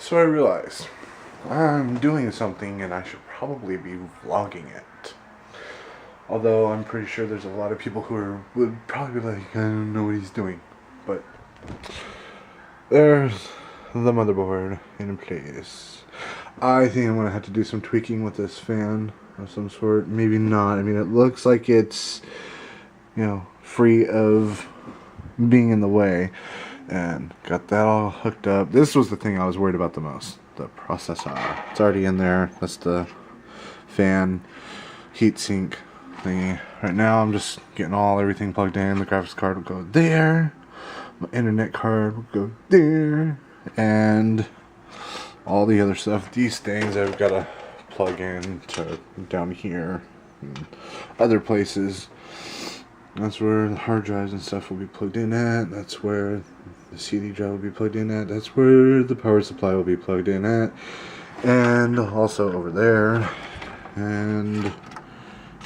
So I realized I'm doing something and I should probably be vlogging it. Although I'm pretty sure there's a lot of people who would probably be like, I don't know what he's doing. But there's the motherboard in place. I think I'm going to have to do some tweaking with this fan of some sort. Maybe not. I mean, it looks like it's, free of being in the way. And got that all hooked up. This was the thing I was worried about the most. The processor. It's already in there. That's the fan heatsink thingy. Right now I'm just getting everything plugged in. The graphics card will go there. My internet card will go there. And all the other stuff. These things I've got to plug in to down here and other places. That's where the hard drives and stuff will be plugged in at. That's where the CD drive will be plugged in at. That's where the power supply will be plugged in at. And also over there. And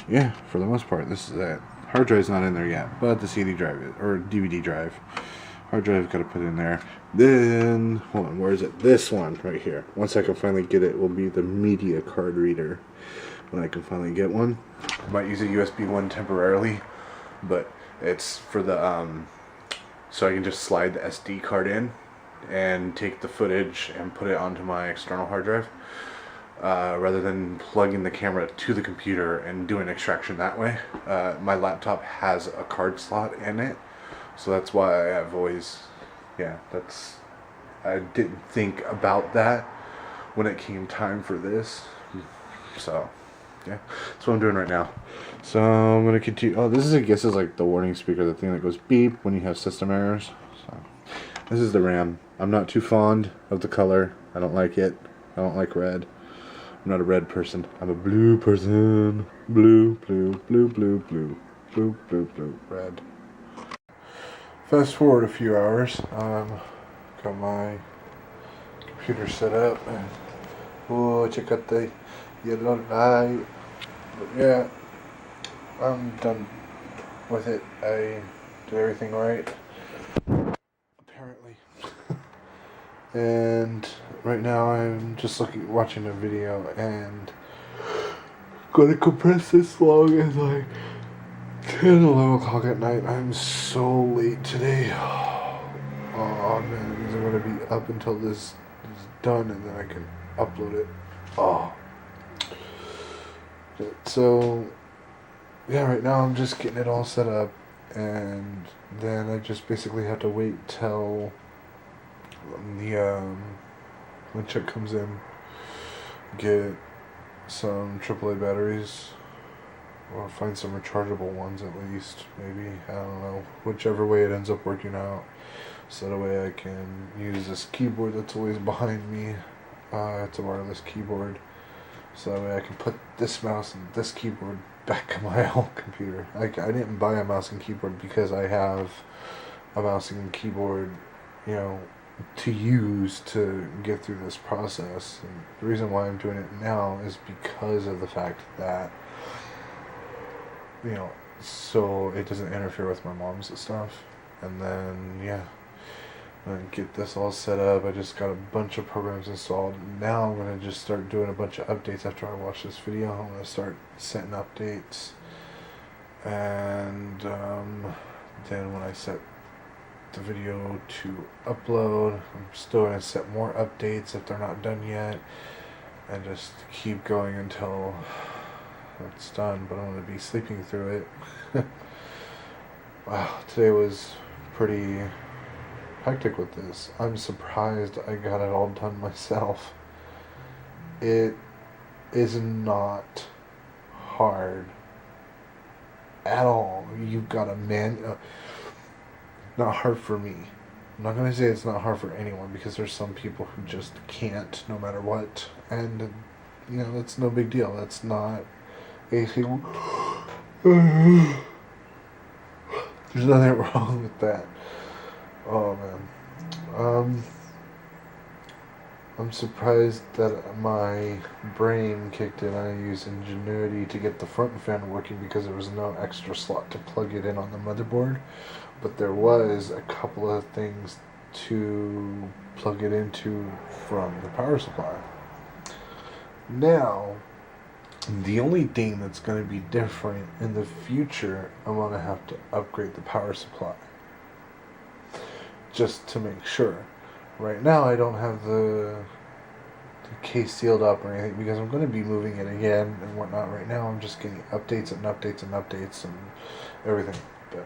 yeah, for the most part, this is it. Hard drive's not in there yet, but the CD drive is, or DVD drive. Hard drive got to put in there. Then, hold on, where is it? This one right here. Once I can finally get it, will be the media card reader. When I can finally get one. I might use a USB one temporarily. But it's for the so I can just slide the SD card in and take the footage and put it onto my external hard drive rather than plugging the camera to the computer and doing extraction that way. My laptop has a card slot in it, so that's why I've always I didn't think about that when it came time for this. So yeah, that's what I'm doing right now. So I'm gonna continue. Oh, this is, I guess, is like the warning speaker, the thing that goes beep when you have system errors. So this is the RAM. I'm not too fond of the color. I don't like it. I don't like red. I'm not a red person. I'm a blue person. Blue, blue, blue, blue, blue, blue, blue, blue, red. Fast forward a few hours. Got my computer set up. Oh, check out the yellow light. But yeah, I'm done with it. I did everything right, apparently. And right now I'm just watching a video and gonna compress this long as like 10, 11 o'clock at night. I'm so late today. Oh man, because I'm gonna be up until this is done and then I can upload it. Oh. So yeah, right now I'm just getting it all set up, and then I just basically have to wait till the when check comes in, get some AAA batteries, or find some rechargeable ones at least, maybe, I don't know, whichever way it ends up working out, so that way I can use this keyboard that's always behind me. It's a wireless keyboard, so that way I can put this mouse and this keyboard back on my old computer. Like, I didn't buy a mouse and keyboard because I have a mouse and keyboard, to use to get through this process. And the reason why I'm doing it now is because of the fact that, so it doesn't interfere with my mom's stuff. And then, yeah, and get this all set up. I just got a bunch of programs installed. Now I'm going to just start doing a bunch of updates after I watch this video. I'm going to start setting updates. And then when I set the video to upload, I'm still going to set more updates if they're not done yet. And just keep going until it's done. But I'm going to be sleeping through it. Wow, today was pretty hectic with this. I'm surprised I got it all done myself. It is not hard at all. You've got a not hard for me. I'm not gonna say it's not hard for anyone, because there's some people who just can't, no matter what, and that's no big deal. That's not anything. There's nothing wrong with that. Oh man, I'm surprised that my brain kicked in. I used Ingenuity to get the front fan working because there was no extra slot to plug it in on the motherboard, but there was a couple of things to plug it into from the power supply. Now, the only thing that's going to be different in the future, I'm going to have to upgrade the power supply. Just to make sure. Right now, I don't have the case sealed up or anything because I'm going to be moving it again and whatnot. Right now, I'm just getting updates and updates and updates and everything. But,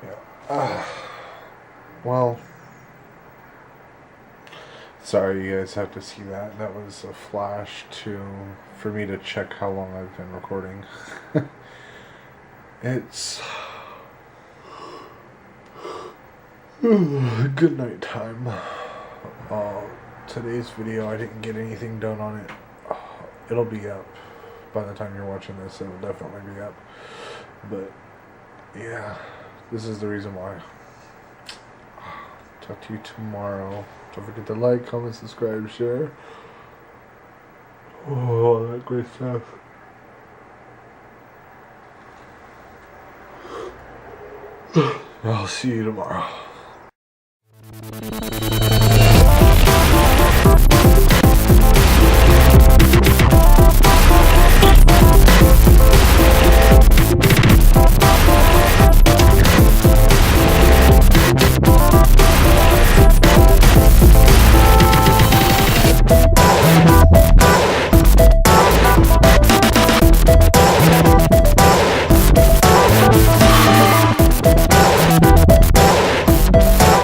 yeah. Well, sorry you guys have to see that. That was a flash for me to check how long I've been recording. It's good night time. Today's video, I didn't get anything done on it. It'll be up by the time you're watching this. It'll definitely be up. But yeah, this is the reason why. Talk to you tomorrow. Don't forget to like, comment, subscribe, share. Oh, that great stuff. I'll see you tomorrow.